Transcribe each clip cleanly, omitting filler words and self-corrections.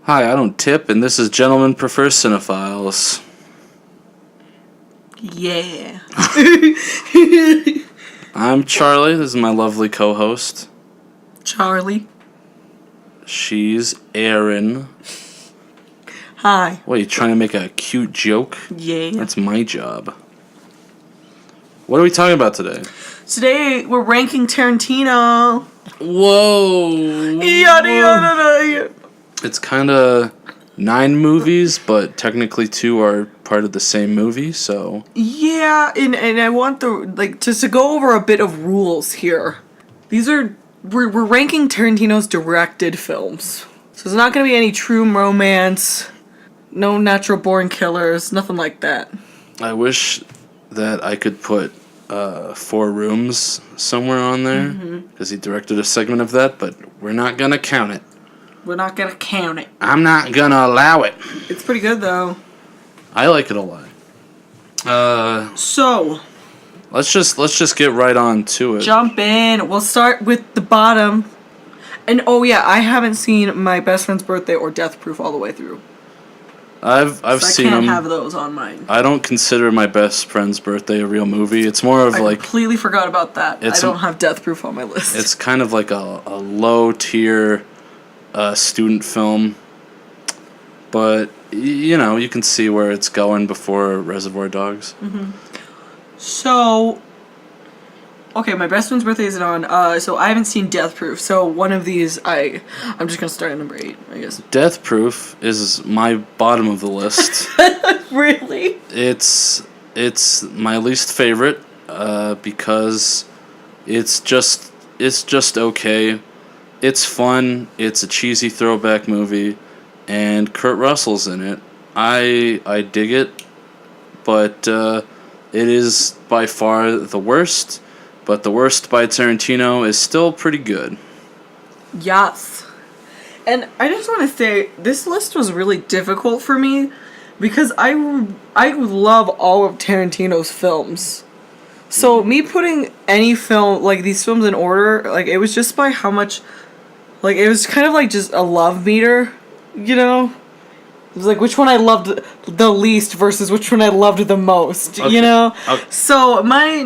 Hi, I don't tip, and this is Gentlemen Prefer Cinephiles. Yeah. I'm Charlie. This is my lovely co-host. Charlie. She's Erynn. Hi. What, you trying to make a cute joke? Yeah. That's my job. What are we talking about today? Today we're ranking Tarantino. Whoa. Yada yada yada. It's kind of 9 movies, but technically 2 are part of the same movie, so... Yeah, and I want just to go over a bit of rules here. We're ranking Tarantino's directed films. So there's not going to be any true romance, no natural born killers, nothing like that. I wish that I could put 4 Rooms somewhere on there, because he directed a segment of that, but we're not going to count it. We're not going to count it. I'm not going to allow it. It's pretty good, though. I like it a lot. So... Let's just get right on to it. Jump in. We'll start with the bottom. And oh yeah, I haven't seen My Best Friend's Birthday or Death Proof all the way through. I've seen them. I can't have those on mine. I don't consider My Best Friend's Birthday a real movie. It's more of I completely forgot about that. I don't have Death Proof on my list. It's kind of like a low tier student film. But you know, you can see where it's going before Reservoir Dogs. Mm-hmm. So, okay, My Best Friend's Birthday isn't on. So I haven't seen Death Proof. So one of these, I'm just gonna start at number 8, I guess. Death Proof is my bottom of the list. Really? It's my least favorite because it's just okay. It's fun. It's a cheesy throwback movie, and Kurt Russell's in it. I dig it, but it is by far the worst. But The Worst by Tarantino is still pretty good. Yes. And I just want to say, this list was really difficult for me because I love all of Tarantino's films. So me putting any film, like these films in order, like it was just by how much, like it was kind of like just a love meter, you know? It was like which one I loved the least versus which one I loved the most, you know? Okay. So my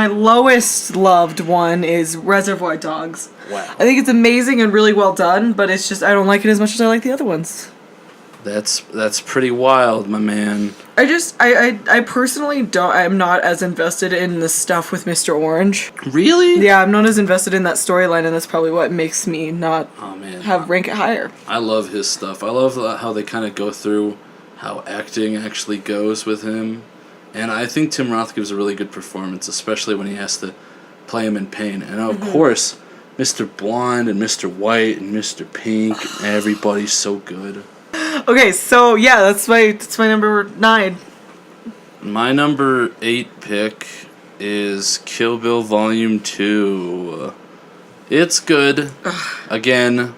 lowest loved one is Reservoir Dogs. Wow. I think it's amazing and really well done, but it's just I don't like it as much as I like the other ones. That's pretty wild, my man. I personally I'm not as invested in the stuff with Mr. Orange. Really? Yeah, I'm not as invested in that storyline, and that's probably what makes me not rank it higher. I love his stuff. I love how they kind of go through how acting actually goes with him. And I think Tim Roth gives a really good performance, especially when he has to play him in pain. And of course, Mr. Blonde and Mr. White and Mr. Pink, everybody's so good. Okay, so yeah, that's my number 9. My number 8 pick is Kill Bill Volume 2. It's good. Again,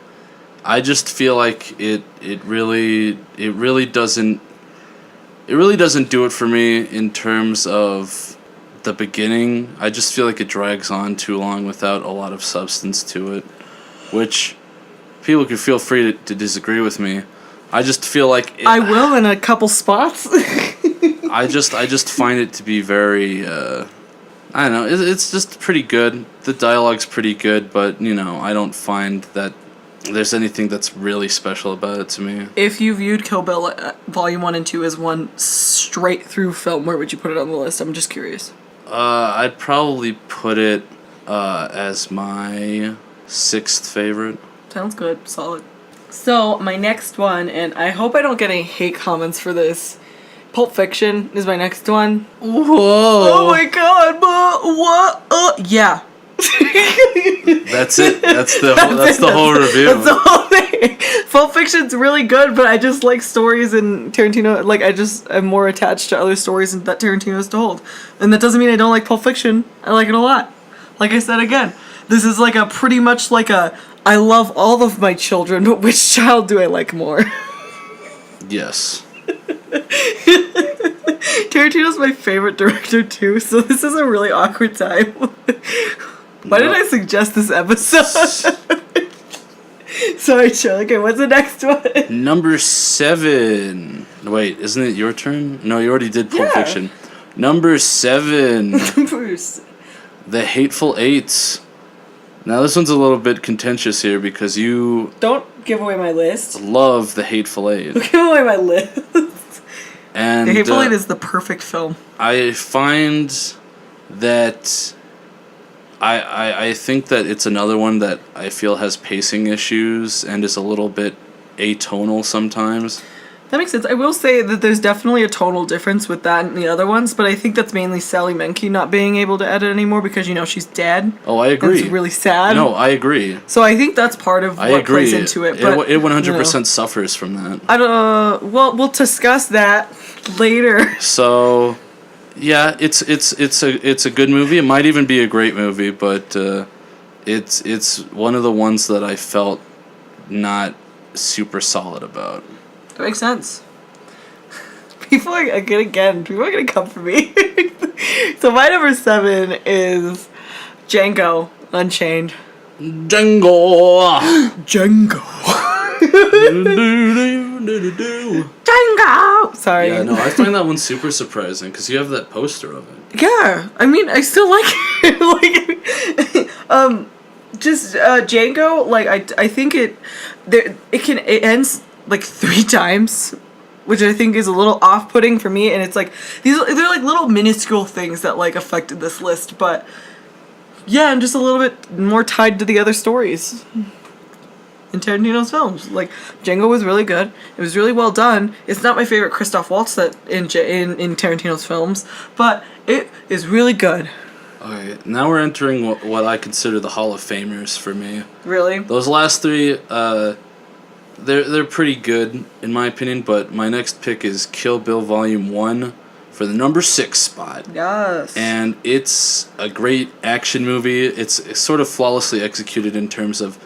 I just feel like it really doesn't do it for me in terms of the beginning. I just feel like it drags on too long without a lot of substance to it, which people can feel free to disagree with me. I just feel like I will in a couple spots. I just find it to be very I don't know, it's just pretty good. The dialogue's pretty good, but you know, I don't find that there's anything that's really special about it to me. If you viewed Kill Bill Volume 1 and 2 as one straight through film, where would you put it on the list? I'm just curious. I'd probably put it as my 6th favorite. Sounds good. Solid. So, my next one, and I hope I don't get any hate comments for this. Pulp Fiction is my next one. Whoa! Oh my god, but what? Yeah. That's it. That's the whole review. That's the whole thing. Pulp Fiction's really good, but I just like stories and Tarantino. Like I'm more attached to other stories that Tarantino's told, and that doesn't mean I don't like Pulp Fiction. I like it a lot. Like I said again, this is like a pretty much like a I love all of my children, but which child do I like more? Yes. Tarantino's my favorite director too, so this is a really awkward time. Why did I suggest this episode? Sorry, Charlie. Okay, what's the next one? Number 7. Wait, isn't it your turn? No, you already did Pulp Yeah. Fiction. Number 7. Bruce. The Hateful Eight. Now this one's a little bit contentious here because you Don't give away my list. love The Hateful Eight. Don't give away my list. And The Hateful Eight is the perfect film. I find that I think that it's another one that I feel has pacing issues and is a little bit atonal sometimes. That makes sense. I will say that there's definitely a tonal difference with that and the other ones, but I think that's mainly Sally Menke not being able to edit anymore because, she's dead. Oh, I agree. It's really sad. No, I agree. So I think that's part of what plays into it. But it 100% suffers from that. I don't. Well, we'll discuss that later. So, yeah, it's a good movie. It might even be a great movie, but it's one of the ones that I felt not super solid about. That makes sense. People are gonna come for me. So my number 7 is Django Unchained. Django. Django. Sorry. Yeah, no, I find that one super surprising because you have that poster of it. Yeah, I mean, I still like it. Just Django. Like I think it ends like 3 times, which I think is a little off-putting for me. And it's like they're like little minuscule things that like affected this list, but yeah, I'm just a little bit more tied to the other stories in Tarantino's films. Like Django was really good. It was really well done. It's not my favorite Christoph Waltz that in Tarantino's films, but it is really good. Okay, now we're entering what I consider the Hall of Famers for me. Really? Those last 3, they're pretty good in my opinion, but my next pick is Kill Bill Volume 1 for the number 6 spot. Yes. And it's a great action movie. It's sort of flawlessly executed in terms of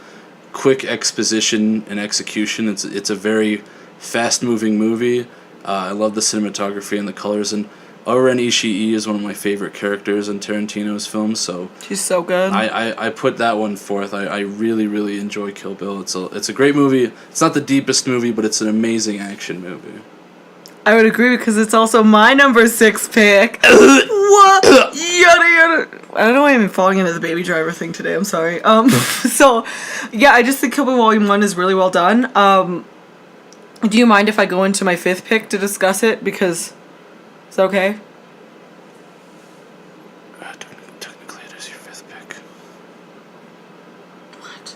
quick exposition and execution. It's a very fast-moving movie. I love the cinematography and the colors, and Erynn Ishii is one of my favorite characters in Tarantino's films, so she's so good. I put that one forth. I really, really enjoy Kill Bill. It's a great movie. It's not the deepest movie, but it's an amazing action movie. I would agree because it's also my number 6 pick. What? Yada. I don't know why I'm falling into the Baby Driver thing today. I'm sorry. So, yeah, I just think Kill Bill Volume 1 is really well done. Do you mind if I go into my 5th pick to discuss it? Because it's okay. Technically, it is your 5th pick. What?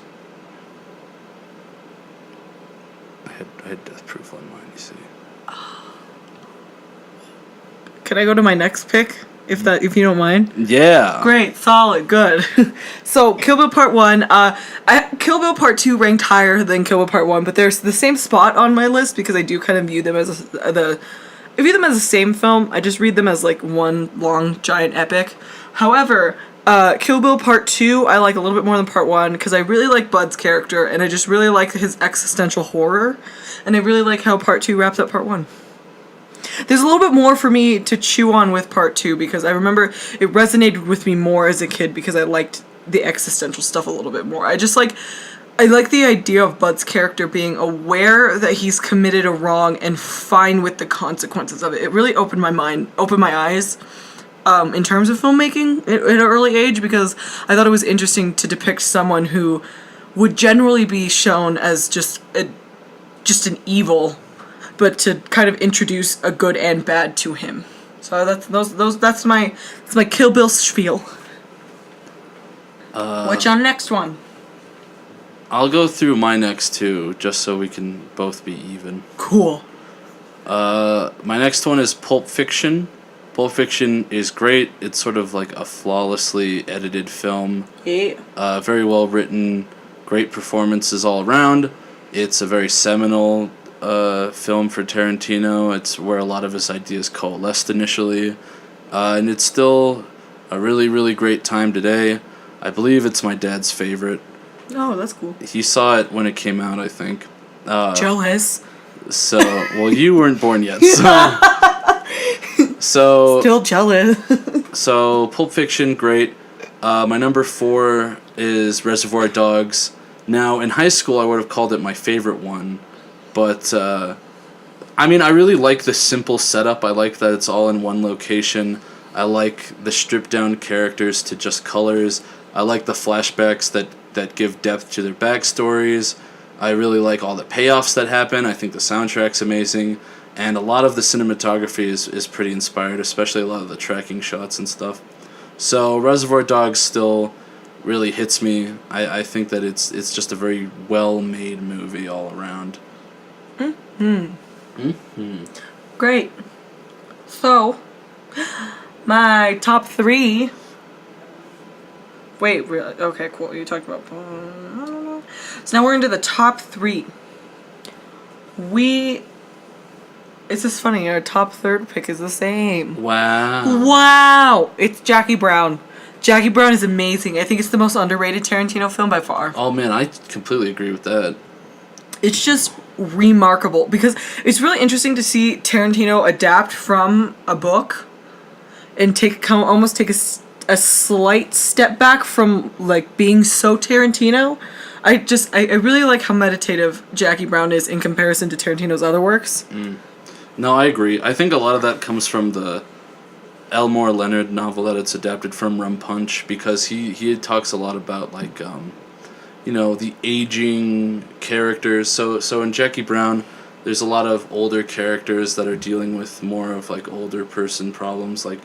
I had Death Proof on mine, you see. Can I go to my next pick? If you don't mind. Yeah. Great, solid, good. So Kill Bill Part 1, Kill Bill Part 2 ranked higher than Kill Bill Part 1, but there's the same spot on my list because I do kind of view them as I view them as the same film. I just read them as like one long giant epic. However, Kill Bill Part 2 I like a little bit more than Part 1 because I really like Bud's character and I just really like his existential horror, and I really like how Part 2 wraps up Part 1. There's a little bit more for me to chew on with Part 2 because I remember it resonated with me more as a kid because I liked the existential stuff a little bit more. I like the idea of Bud's character being aware that he's committed a wrong and fine with the consequences of it. It really opened my eyes in terms of filmmaking at an early age because I thought it was interesting to depict someone who would generally be shown as just an evil, but to kind of introduce a good and bad to him. So that's my Kill Bill spiel. What's your next one? I'll go through my next 2 just so we can both be even. Cool. My next one is Pulp Fiction. Pulp Fiction is great. It's sort of like a flawlessly edited film. Yeah. Very well written, great performances all around. It's a very seminal film for Tarantino. It's where a lot of his ideas coalesced initially, and it's still a really, really great time today. I believe it's my dad's favorite. Oh, that's cool. He saw it when it came out, I think. Jealous. So, well, you weren't born yet, so Still jealous. So Pulp Fiction, great. My number 4 is Reservoir Dogs. Now, in high school, I would have called it my favorite one, but I mean, I really like the simple setup. I like that it's all in one location. I like the stripped down characters to just colors. I like the flashbacks that give depth to their backstories. I really like all the payoffs that happen. I think the soundtrack's amazing. And a lot of the cinematography is pretty inspired, especially a lot of the tracking shots and stuff. So Reservoir Dogs still really hits me. I think that it's just a very well-made movie all around. Great. So, my top 3. Wait, really? Okay, cool. You talked about. So now we're into the top 3. It's just funny. Our top third pick is the same. Wow. It's Jackie Brown. Jackie Brown is amazing. I think it's the most underrated Tarantino film by far. Oh man, I completely agree with that. It's just remarkable because it's really interesting to see Tarantino adapt from a book and almost take a slight step back from like being so Tarantino. I really like how meditative Jackie Brown is in comparison to Tarantino's other works. No, I agree. I think a lot of that comes from the Elmore Leonard novel that it's adapted from, Rum Punch, because he talks a lot about like the aging characters. So in Jackie Brown, there's a lot of older characters that are dealing with more of like older person problems, like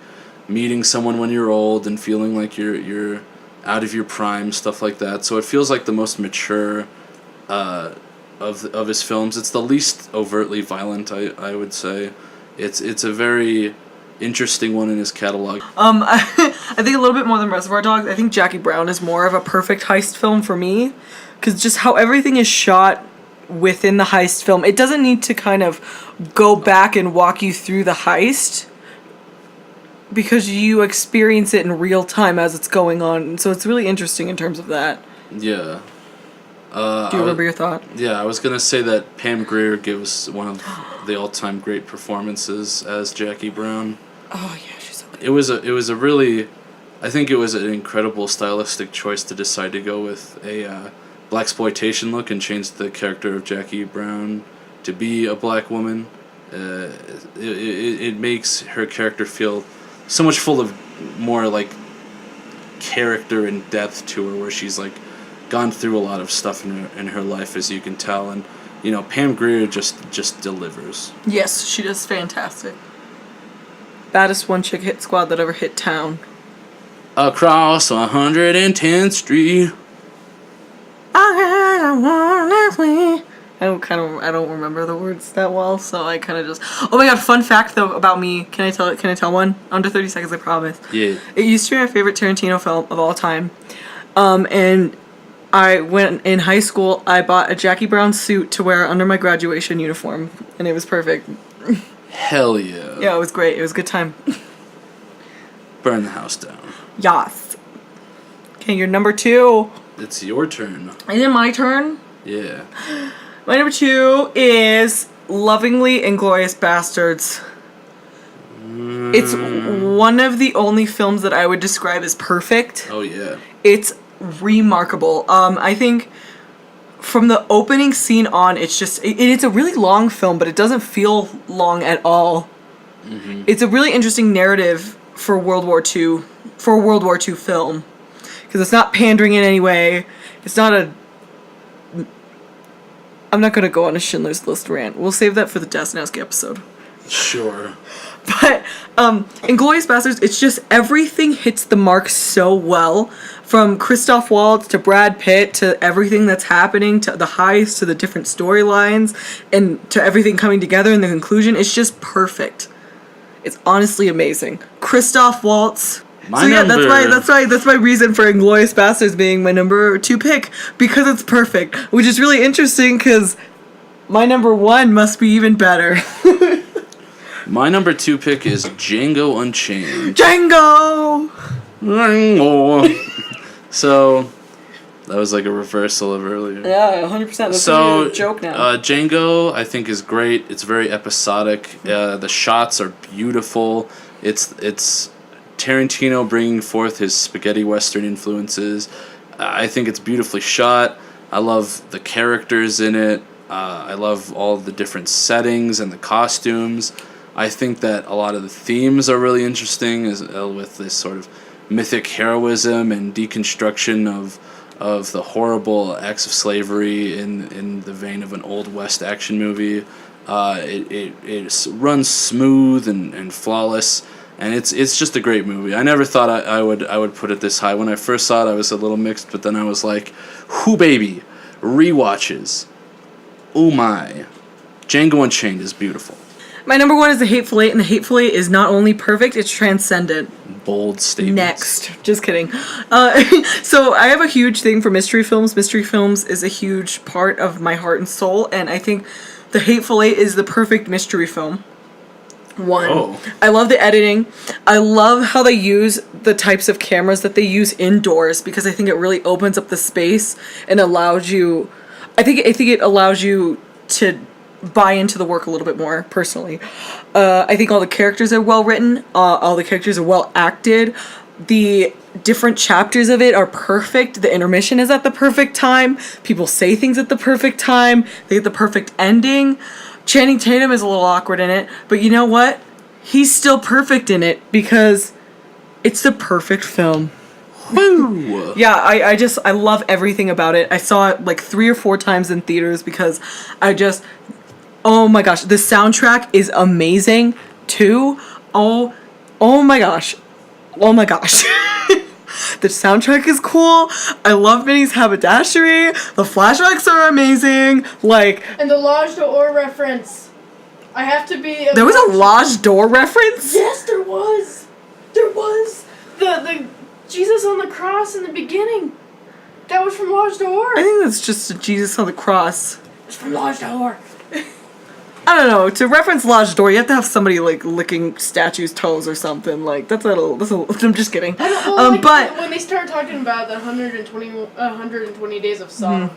meeting someone when you're old and feeling like you're out of your prime, stuff like that. So it feels like the most mature of his films. It's the least overtly violent, I would say. It's a very interesting one in his catalog. I think a little bit more than Reservoir Dogs. I think Jackie Brown is more of a perfect heist film for me, because just how everything is shot within the heist film. It doesn't need to kind of go back and walk you through the heist, because you experience it in real time as it's going on. So it's really interesting in terms of that. Yeah. Do you remember your thought? Yeah, I was going to say that Pam Grier gives one of the all-time great performances as Jackie Brown. Oh, yeah, she's so good. It was a really... I think it was an incredible stylistic choice to decide to go with a blaxploitation look and change the character of Jackie Brown to be a black woman. It makes her character feel so much full of more, like, character and depth to her, where she's, like, gone through a lot of stuff in her life, as you can tell, and Pam Grier just delivers. Yes, she does fantastic. Baddest one chick hit squad that ever hit town. Across 110th Street. I don't remember the words that well, so I kind of just. Oh my god! Fun fact though about me. Can I tell it? Can I tell one? Under 30 seconds, I promise. Yeah. It used to be my favorite Tarantino film of all time, and I went in high school. I bought a Jackie Brown suit to wear under my graduation uniform, and it was perfect. Hell yeah. Yeah, it was great. It was a good time. Burn the house down. Yas. Okay, you're number 2. It's your turn. Is it my turn? Yeah. My number 2 is Lovingly Inglourious Bastards. It's one of the only films that I would describe as perfect. Oh yeah. It's remarkable. I think from the opening scene on, it's just it's a really long film, but it doesn't feel long at all. Mm-hmm. It's a really interesting narrative for World War II film, because it's not pandering in any way. It's not a. I'm not gonna go on a Schindler's List rant. We'll save that for the Dasnowski episode. Sure. But Inglourious Basterds, it's just everything hits the mark so well. From Christoph Waltz to Brad Pitt to everything that's happening, to the heist, to the different storylines, and to everything coming together in the conclusion. It's just perfect. It's honestly amazing. Christoph Waltz. That's my reason for Inglourious Basterds being my number 2 pick, because it's perfect. Which is really interesting, because my number 1 must be even better. My number 2 pick is Django Unchained. Django! So, that was like a reversal of earlier. Yeah, 100%. That's a joke now. Django, I think, is great. It's very episodic. The shots are beautiful. It's Tarantino bringing forth his spaghetti western influences. I think it's beautifully shot. I love the characters in it. I love all the different settings and the costumes. I think that a lot of the themes are really interesting, with this sort of mythic heroism and deconstruction of the horrible acts of slavery in the vein of an Old West action movie. It runs smooth and flawless, and it's just a great movie. I never thought I would put it this high. When I first saw it, I was a little mixed, but then I was like, "Whoo, baby!" Rewatches. Oh my, Django Unchained is beautiful. My number 1 is The Hateful Eight, and The Hateful Eight is not only perfect, it's transcendent. Bold statements. Next. Just kidding. So I have a huge thing for mystery films. Mystery films is a huge part of my heart and soul, and I think The Hateful Eight is the perfect mystery film. Oh. I love the editing. I love how they use the types of cameras that they use indoors, because I think it really opens up the space and allows you... I think it allows you to buy into the work a little bit more, personally. I think all the characters are well written. All the characters are well acted. The different chapters of it are perfect. The intermission is at the perfect time. People say things at the perfect time. They get the perfect ending. Channing Tatum is a little awkward in it, but you know what? He's still perfect in it because it's the perfect film. Woo! Yeah, I love everything about it. I saw it like 3 or 4 times in theaters because oh my gosh, the soundtrack is amazing too. Oh my gosh. Oh my gosh. The soundtrack is cool. I love Vinny's haberdashery. The flashbacks are amazing. And the L'Age d'Or reference. I have to be... There was a L'Age d'Or reference? Yes, there was. There was. The Jesus on the cross in the beginning. That was from L'Age d'Or. I think that's just a Jesus on the cross. It's from L'Age d'Or. I don't know. To reference L'Age d'Or, you have to have somebody licking statues' toes or something. That's a little. I'm just kidding. But when they start talking about the 120 days of Saw,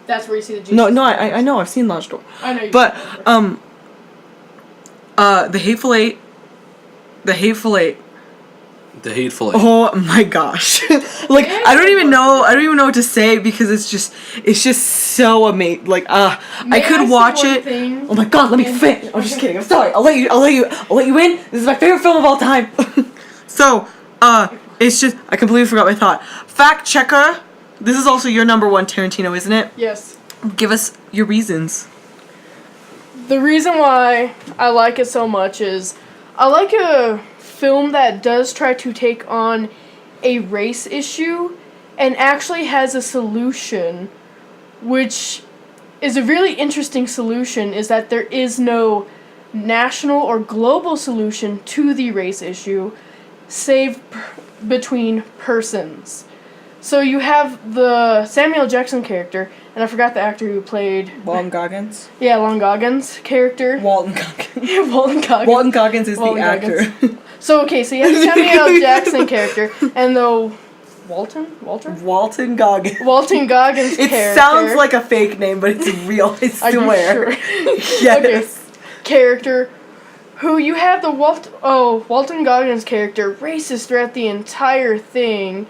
that's where you see the Jesus. No, I know. I've seen L'Age d'Or. I know. But The Hateful Eight. The Hateful Eight. The Hateful Eight. Oh my gosh. I don't even know what to say because it's just so amazing. I could watch it. Oh my god, let me finish. I'm just kidding. I'm sorry. I'll let you in. This is my favorite film of all time. So, it's just I completely forgot my thought. Fact checker. This is also your number 1 Tarantino, isn't it? Yes. Give us your reasons. The reason why I like it so much is I like a film that does try to take on a race issue and actually has a solution, which is a really interesting solution, is that there is no national or global solution to the race issue, save between persons. So you have the Samuel Jackson character, and I forgot the actor who played... Walton Goggins? Yeah, Walton Goggins character. Walton Goggins. Yeah, Walton Goggins. Walton Goggins is Walton the actor. Goggins. So, okay, so you have the Samuel Jackson character, and the... Walton Goggins. Walton Goggins It character. sounds like a fake name, but it's real, I swear. Yes. Okay. Character, who you have the Walton Goggins character racist throughout the entire thing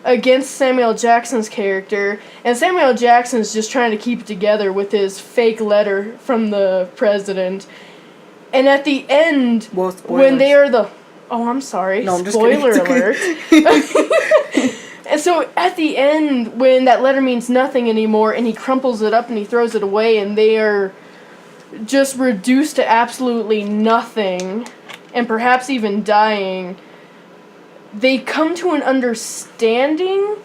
against Samuel Jackson's character, and Samuel Jackson's just trying to keep it together with his fake letter from the president. And at the end, when they are the... Oh, I'm sorry. No, I'm just Spoiler kidding. alert. And so at the end, when that letter means nothing anymore, and he crumples it up and he throws it away, and they are just reduced to absolutely nothing, and perhaps even dying, they come to an understanding,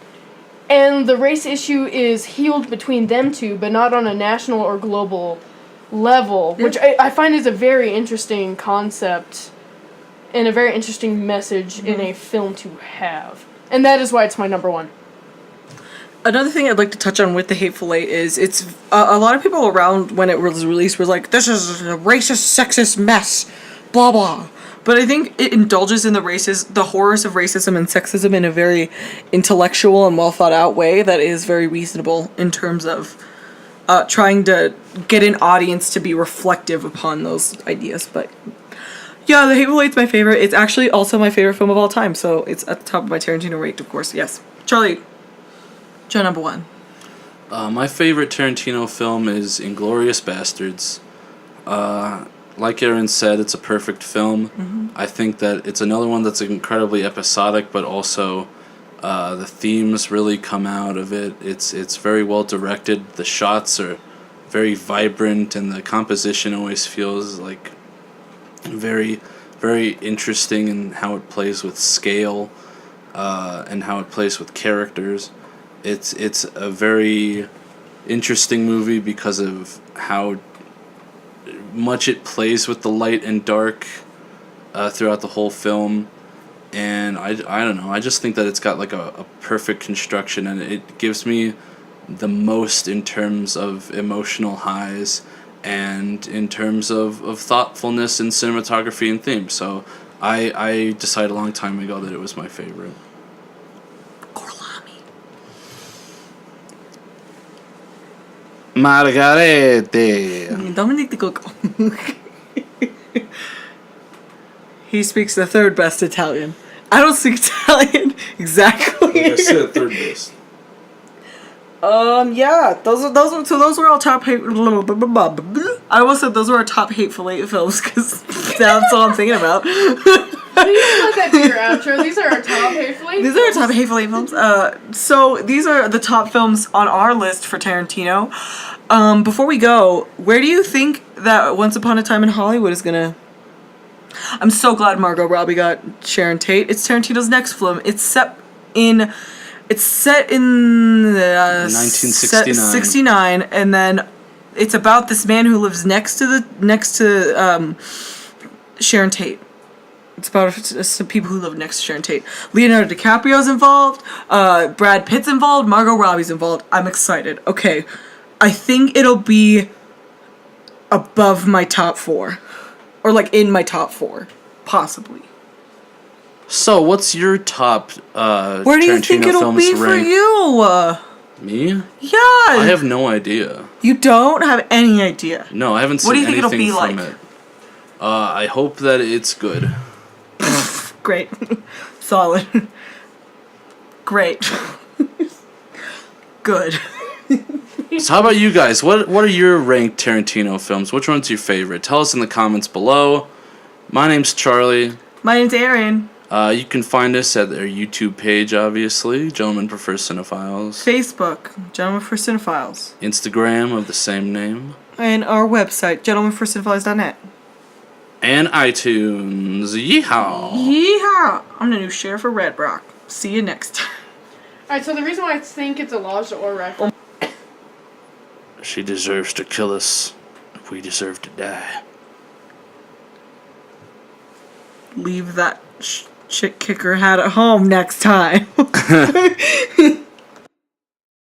and the race issue is healed between them two, but not on a national or global level, which I find is a very interesting concept and a very interesting message in a film to have. And that is why it's my number 1. Another thing I'd like to touch on with The Hateful Eight is it's a lot of people around when it was released were like, this is a racist, sexist mess, blah blah. But I think it indulges in the horrors of racism and sexism in a very intellectual and well thought out way that is very reasonable in terms of trying to get an audience to be reflective upon those ideas. But yeah, The Hateful Eight's my favorite. It's actually also my favorite film of all time, so it's at the top of my Tarantino rate, of course. Yes. Charlie, your number 1. My favorite Tarantino film is Inglourious Bastards. Like Erynn said, it's a perfect film. Mm-hmm. I think that it's another one that's incredibly episodic, but also the themes really come out of it. It's very well directed. The shots are very vibrant, and the composition always feels like very, very interesting in how it plays with scale, and how it plays with characters. It's a very interesting movie because of how much it plays with the light and dark throughout the whole film. And I don't know, I just think that it's got like a perfect construction, and it gives me the most in terms of emotional highs and in terms of thoughtfulness and cinematography and theme. So I decided a long time ago that it was my favorite. Gorlami. Margarete. Dominic the Coco. He speaks the third best Italian. I don't speak Italian exactly. Like I said, third best. Yeah, those were all top hate. I almost said those were our top hateful eight films because that's all I'm thinking about. Please let that be your outro. These are our top hateful eight. These are our top hateful eight films. So these are the top films on our list for Tarantino. Before we go, where do you think that Once Upon a Time in Hollywood is gonna? I'm so glad Margot Robbie got Sharon Tate. It's Tarantino's next film. It's set in 1969. 69, and then it's about this man who lives next to Sharon Tate. It's about some people who live next to Sharon Tate. Leonardo DiCaprio's involved. Brad Pitt's involved. Margot Robbie's involved. I'm excited. Okay, I think it'll be above my top 4. Or like in my top 4, possibly. So, what's your top Where do you Tarantino think it'll films be for ranked? you? Me? Yeah. I have no idea. You don't have any idea. No, I haven't seen What do you think anything it'll be from like? it. I hope that it's good. Great. Solid. Great. Good. So how about you guys? What are your ranked Tarantino films? Which one's your favorite? Tell us in the comments below. My name's Charlie. My name's Erynn. You can find us at their YouTube page, obviously. Gentlemen Prefer Cinephiles. Facebook, Gentlemen for Cinephiles. Instagram of the same name. And our website, gentlemenforcinephiles.net. And iTunes. Yeehaw! Yeehaw! I'm the new sheriff of Red Rock. See you next time. Alright, so the reason why I think it's a Lodge or reference. She deserves to kill us. We deserve to die. Leave that chick kicker hat at home next time.